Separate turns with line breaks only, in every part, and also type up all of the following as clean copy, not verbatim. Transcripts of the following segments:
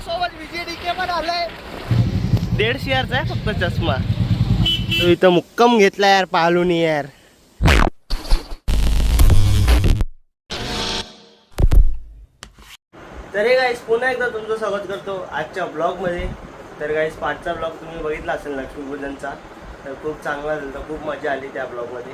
सोबत विजय डीके पण आलाय. 150,000चा आहे फक्त चष्मा. तो इथं मुक्काम घेतला यार पाहलूनी यार. तर हे गाईस पुन्हा एकदा तुमचं स्वागत करतो आजच्या ब्लॉगमध्ये. तर गाईस पाचचा ब्लॉग तुम्ही बघितला असेल लक्ष्मीपूजनचा. तर खूप चांगला झाला, खूप मजा आली त्या ब्लॉगमध्ये.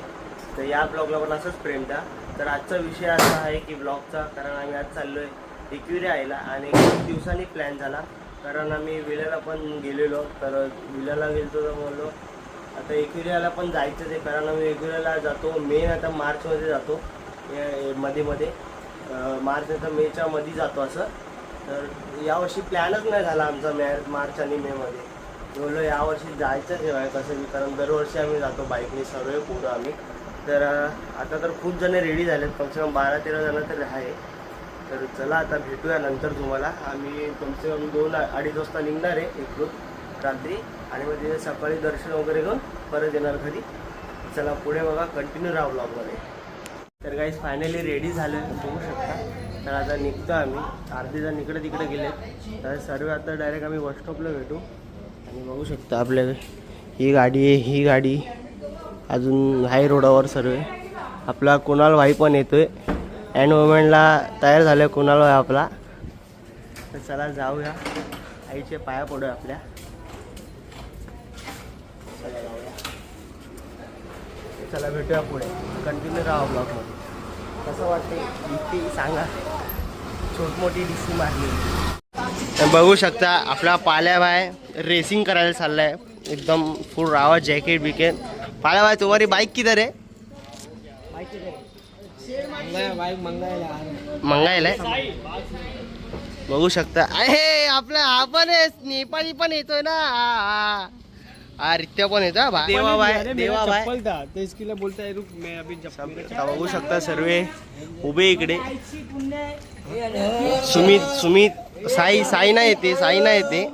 तर या ब्लॉगला पण असंच प्रेम द्या. तर आजचा विषय असा आहे की ब्लॉगचा, कारण आम्ही आज चाललो आहे एकविरा यायला आणि खूप दिवसांनी प्लॅन झाला. कारण आम्ही विल्याला पण गेलेलो, तर विल्याला गेलो तर बोललो आता एकविराला पण जायचं आहे. कारण आम्ही एकविराला जातो मेन आता मार्चमध्ये जातो, मध्ये मार्च नंतर मेच्या मध्ये जातो असं. तर यावर्षी प्लॅनच नाही झाला आमचा मार्च आणि मेमध्ये. बोललो यावर्षी जायचंच आहे कसं, कारण दरवर्षी आम्ही जातो बाईकने सर्व पोरं आम्ही. तर आता तर खूप जण रेडी झालेत, कमसे कम 12-13 जण तर आहे. तर चला आता भेटूया नंतर तुम्हाला. आम्ही कमसे कम 2-2:30 वाजता निघणार आहे इकडून रात्री, आणि मग तिथे सकाळी दर्शन वगैरे घेऊन परत येणार घरी. चला पुढे बघा, कंटिन्यू राहा ब्लॉगमध्ये. तर गाईस फायनली रेडी झालं बघू शकता. तर आता निघतो आम्ही, अर्धे जण इकडे तिकडे गेलेत. तर सर्व आता डायरेक्ट आम्ही बस स्टॉपला भेटू. आणि बघू शकता आपल्या ही गाडी आहे, ही गाडी अजून हाय रोडावर सर्व. आपला कुणाल भाई पण येतोय, अँड मोमेंटला तयार झालं आहे कुणाल भाई आपला. तर चला जाऊया, आईचे पाया पडूया आपल्या. चला जाऊया, चला भेटूया पुढे. कंटिन्यू राहा ब्लॉगमध्ये. कसं वाटते डीपी सांगा, छोटमोठी डीसी मारली. बघू शकता आपला पाल्या भाई रेसिंग करायला चाललाय, एकदम फुल रावा जॅकेट बिकेट. पाल्या भाई तुम्हारी बाइक किधर है? मंगायला बघू शकता. आहे आपला हा पण आहे, नेपाळी पण येतोय ना, हा रित्या पण येतो. देवा भाई, देवा भाई बोलताय रुक मैं अभी बघू शकता सर्वे उभे इकडे. सुमित साई ना येते, साई ना येते.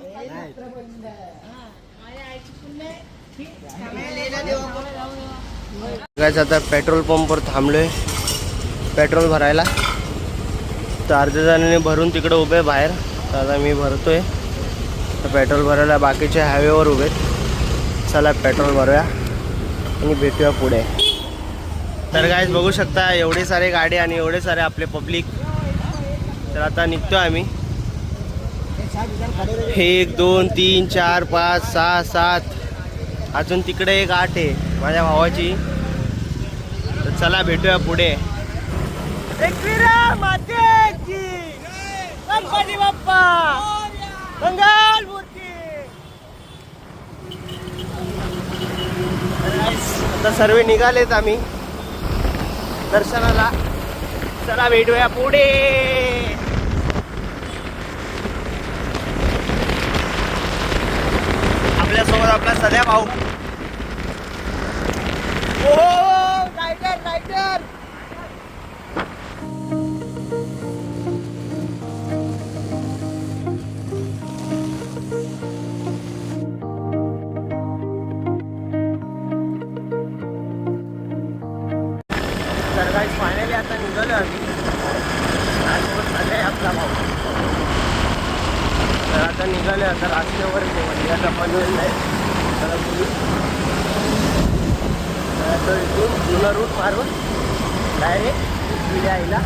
आता पेट्रोल पंपवर थांबलोय पेट्रोल भरायला. तर अर्ध्या जणांनी भरून तिकडे उभे बाहेर. तर आता मी भरतोय तर पेट्रोल भरायला बाकीचे हायवेवर उभे. चला पेट्रोल भरूया आणि भेटूया पुढे. तर गाईज बघू शकता एवढे सारे गाडी आणि एवढे सारे आपले पब्लिक. तर आता निघतो आम्ही. 1 2 3 4 5 6 7 अजून तिकडे एक 8 आहे माझ्या भावाची. तर चला भेटूया पुढे. एकविरा मातेची गणपती बाप्पा मंगल मूर्ती. आता सर्व निघालेत आम्ही दर्शनाला. चला भेटूया पुढे. आपल्यासोबत आपला सध्या भाऊ. ओ रायडर रायडर. तर गाईस फायनली आता निघालो आम्ही. माझ्यासोबत सध्या आपला भाऊ. तर आता निघाले. आता रस्त्यावर आता पनवेल नाही तर इथून जुना रूट मारून डायरेक्ट विड्या यायला.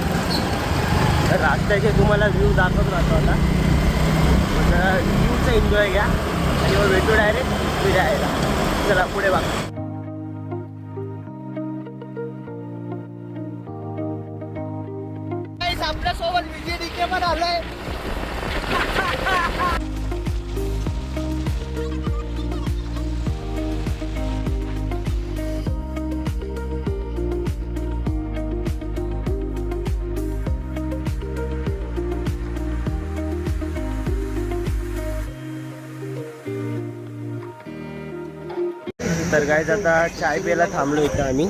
तर रस्त्याचे तुम्हाला व्ह्यू दाखवत राहतो आता. व्ह्यूचा एन्जॉय घ्या आणि मग भेटू डायरेक्ट विड्या यायला. चला पुढे बघा. आपल्यासोबत विजय डीके पण आलाय. तर गाईज आता चाय प्यायला थांबलो इथं आम्ही.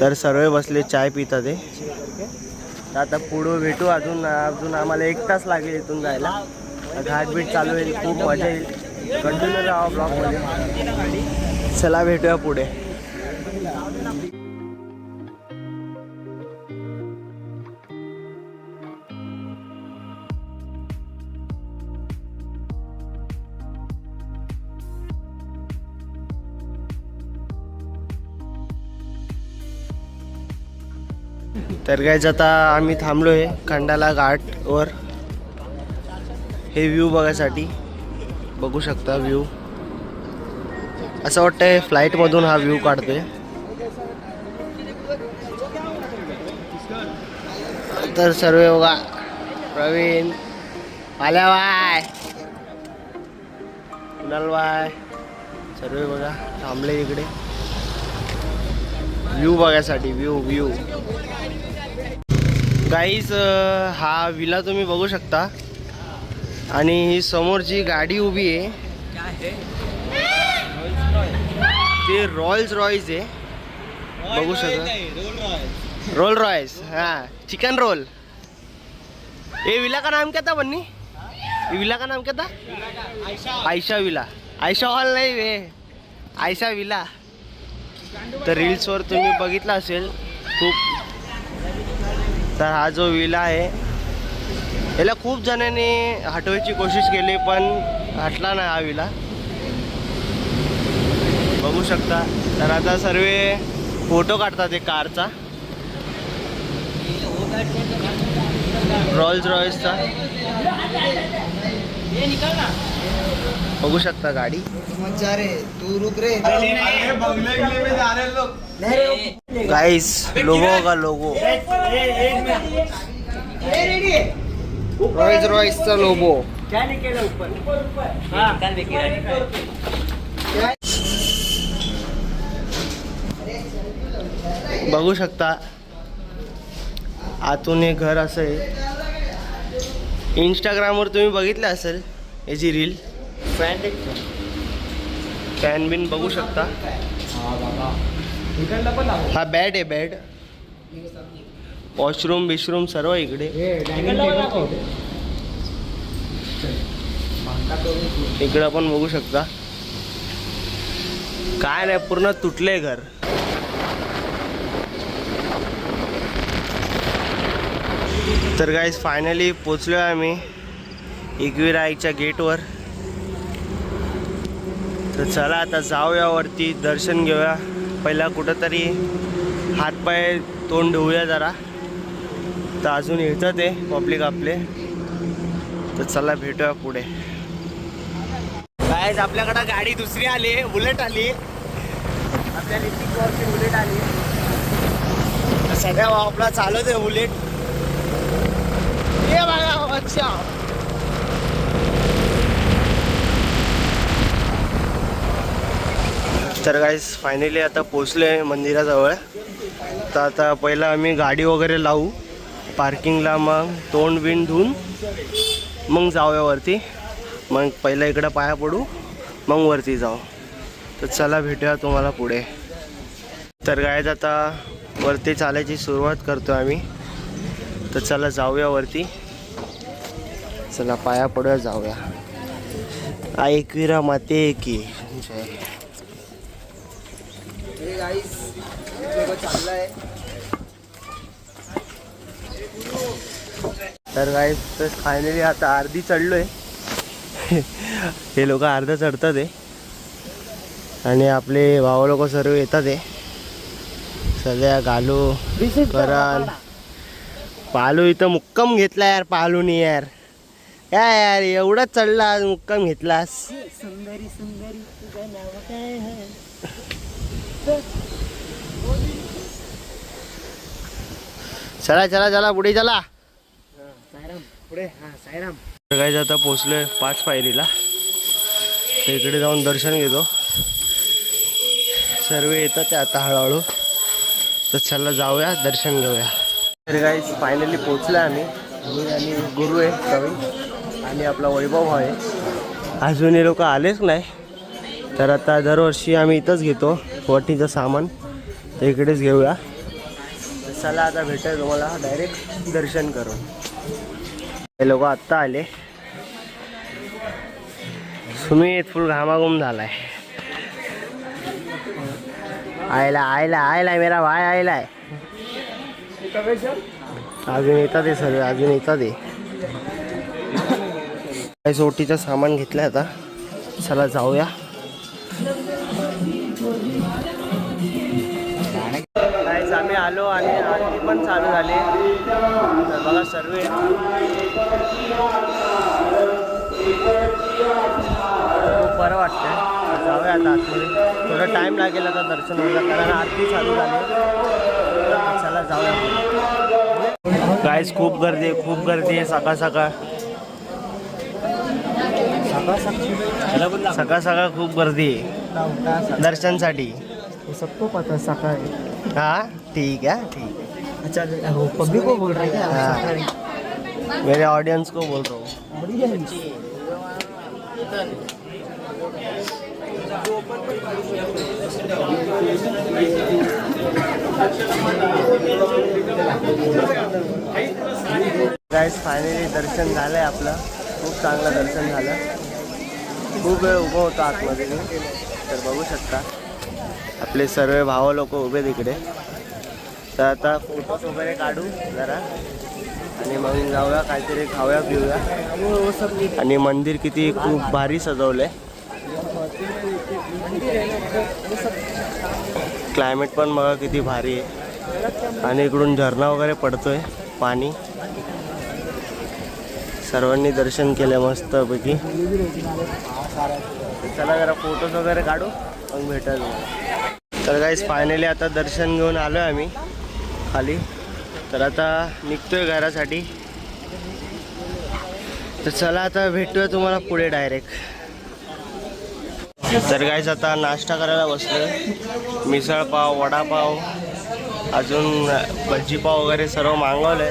तर सर्व बसले चाय पितात आहे. आता पुढं भेटू. अजून आम्हाला 1 तास लागेल इथून जायला. घाटबीट चालू आहे, खूप मजा येईल. कंटिन्यू राहा ब्लॉगमध्ये. चला भेटूया पुढे. तर गाईज आता आम्ही थांबलो आहे खंडाला घाटवर हे व्ह्यू बघायसाठी. बघू शकता व्ह्यू, असं वाटतंय फ्लाईटमधून हा व्ह्यू काढतोय. तर सर्व बघा, प्रवीण, आल्यावाय, कुणालवाय, सर्व बघा थांबले इकडे व्ह्यू बघायसाठी. व्ह्यू गाईज हा विला तुम्ही बघू शकता. आणि ही समोर जी गाडी उभी आहे ते रॉल्स रॉयस आहे. बघू शकता, रोल रॉयस. हाँ, चिकन रोल. ये विला का नाम क्या था बन्नी? ये विला का नाम क्या था? आयशा विला. आयशा हॉल नाही वे, आयशा विला. तर रील्सवर तुम्ही बघितला असेल खूप. तर हा जो विला आहे याला खूप जणांनी हटवायची कोशिश केली पण हटला नाही हा विला. बघू शकता. तर आता सर्व फोटो काढतात एक कारचा, रोल्स रॉयसचा. बघू शकता गाडी.
तू रुक रे,
गाइस लोगो का लोगो, रॉयस रॉयसचा लोगो. बघू शकता आतून हे घर असं आहे. इंस्टाग्रामवर तुम्ही बघितलं असेल याची रील. फॅन बिन बघू शकता. हा बेड आहे, बेड, वॉशरूम बिशरूम सर्व इकडे. इकडं पण बघू शकता. काय नाही, पूर्ण तुटले घर. तर गाईज फायनली पोचलो आहे आम्ही एकविराईच्या गेटवर. तर चला आता जाऊया वरती, दर्शन घेऊया. पहिला कुठंतरी हातपाय तोंड धुऊया जरा. तर अजून येतं ते पब्लिक आपले. तर चला भेटूया पुढे. गाईज आपल्याकडं गाडी दुसरी आली, बुलेट आली. आपल्या ऋतिकवरची बुलेट आली. सगळ्या आपला चालत आहे बुलेट. ये बघा, अच्छा. तर गाईज फायनली आता पोचलो आहे मंदिराजवळ. तर आता पहिलं आम्ही गाडी वगैरे लावू पार्किंगला, मग तोंड बिंड धुवून मग जाऊया वरती. मग पहिलं इकडं पाया पडू, मग वरती जाऊ. तर चला भेटूया तुम्हाला पुढे. तर गाईज आता वरती चालायची सुरुवात करतो आम्ही. तर चला जाऊया वरती. चला पाया पडूया, जाऊया. एकविरा माते की जय. तर गाईज तर फायनली आता अर्धी चढलोय. हे लोक अर्धा चढतात आहे आणि आपले भाऊ लोक सर्व येतात आहे. सध्या गालू, करण, पालू इथं मुक्काम घेतला यार. पालूनी यार काय यार एवढाच चढला, आज मुक्काम घेतलास.
सुंदरी सुंदरी तुझं नाव काय आहे?
चला चला चला पुढे चला.
सायराम पुढे. हा सायराम.
गाईज आता पोचलोय 5 पायरीला. तर इकडे जाऊन दर्शन घेतो. सर्व येतात ते आता हळूहळू. तर चला जाऊया, दर्शन घेऊया. तर गाईज फायनली पोचलोय आम्ही. मी आणि गुरु आहे प्रवीण आणि आपला वैभव आहे. अजून हे लोक आलेच नाही. तर आता दरवर्षी आम्ही इथंच घेतो वटीचं सामान. तर इकडेच घेऊया. तर चला आता भेटूया तुम्हाला डायरेक्ट दर्शन करून. हे लोक आत्ता आले. सुमित फुल घामाघूम झालाय. आयला आयला आयलाय मेरा भाई आयलाय. अजून येतात ते सर्व, अजून येतात ते. काही सोटीचं सामान घेतलंय आता. चला जाऊया. आम्ही आलो आणि आरती पण चालू झाली. तर बघा सर्व खूप बरं वाटतंय. जाऊया आता आतमध्ये. थोडं टाईम लागेल आता दर्शन व्हायला कारण आरती चालू झाली. चला जाऊया. गाईस खूप गर्दी आहे, खूप गर्दी आहे सकाळ सकाळ. सकाळ सकाळ खूप गर्दी आहे दर्शनसाठी.
सबको पता सकाळी.
हाँ ठीक है ठीक है.
अच्छा वो पब्लिक को बोल रहा है क्या?
हाँ। मेरे ऑडियंस को बोल रहा हूँ. गाइस फायनली दर्शन झालंय आपलं. खूप चांगलं दर्शन झालं. खूप वेळ उभं होतं आतमध्ये मी. तर बघू शकता आपले सर्व भाव लोक उभे तिकडे. तर आता फोटोज वगैरे काढू जरा आणि मग जाऊया काहीतरी खाऊया पिऊया. आणि मंदिर किती खूप भारी सजवलंय. क्लायमेट पण बघा किती भारी आहे. आणि इकडून झरणा वगैरे पडतोय पाणी. सर्वांनी दर्शन केलं मस्तपैकी. चला जरा फोटोज वगैरे काढू मग भेटायला. तर गाईस फायनली आता दर्शन घेऊन आलो आहे आम्ही खाली. तर आता निघतोय घरासाठी. तर चला आता भेटूया तुम्हाला पुढे डायरेक्ट. तर गाईस आता नाश्ता करायला बसलोय. मिसळ पाव, वडापाव, अजून भजी पाव वगैरे सर्व मागवलंय.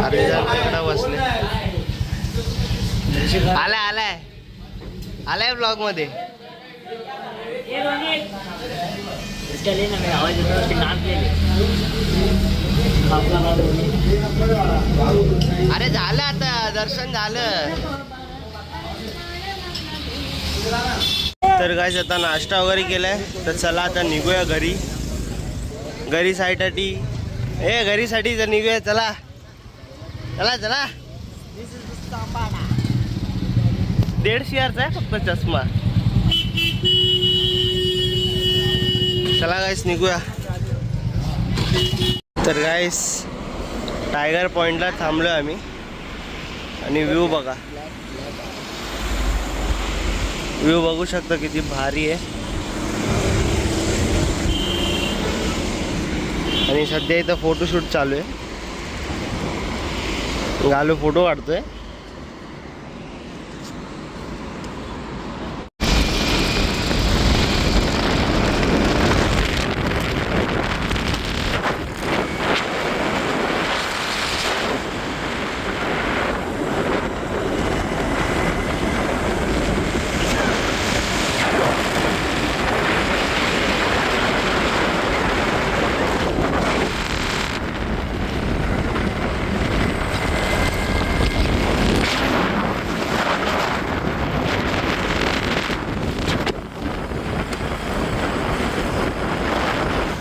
अरे तिकडं बसले. आलाय आलाय ब्लॉग मध्ये. अरे झालं आता दर्शन झालं. तर गाईस आता नाश्ता वगैरे केलाय. तर चला आता निघूया घरीसाठी. घरीसाठी तर निघूया. चला चला चला. 150,000चा आहे फक्त चष्मा. चला गाईस निघूया. तर गाईस टायगर पॉइंटला थांबलो आम्ही. आणि व्ह्यू बघा. व्ह्यू बघू शकता किती भारी आहे. आणि सध्या इथं फोटोशूट चालू आहे. गालू फोटो काढतोय.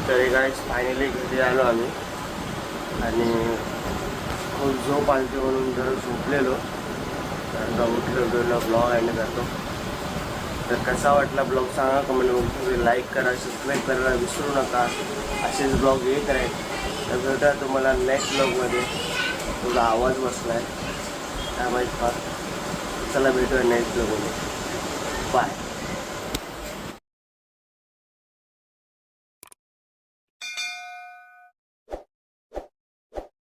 तरी गाईस फायनली घरी आलो आम्ही. आणि खूप झोप आलती म्हणून जरा झोपलेलो. तर उठलो ब्लॉग एंड करतो. तर कसा वाटला ब्लॉग सांगा कमेंटमध्ये. लाईक करा, सबस्क्राईब करायला विसरू नका. असेच ब्लॉग येत राहील. तर भेटा तुम्हाला नेक्स्ट ब्लॉगमध्ये. तुझा आवाज बसला आहे काय माहीत का. चला भेटूया नेक्स्ट ब्लॉगमध्ये. बाय.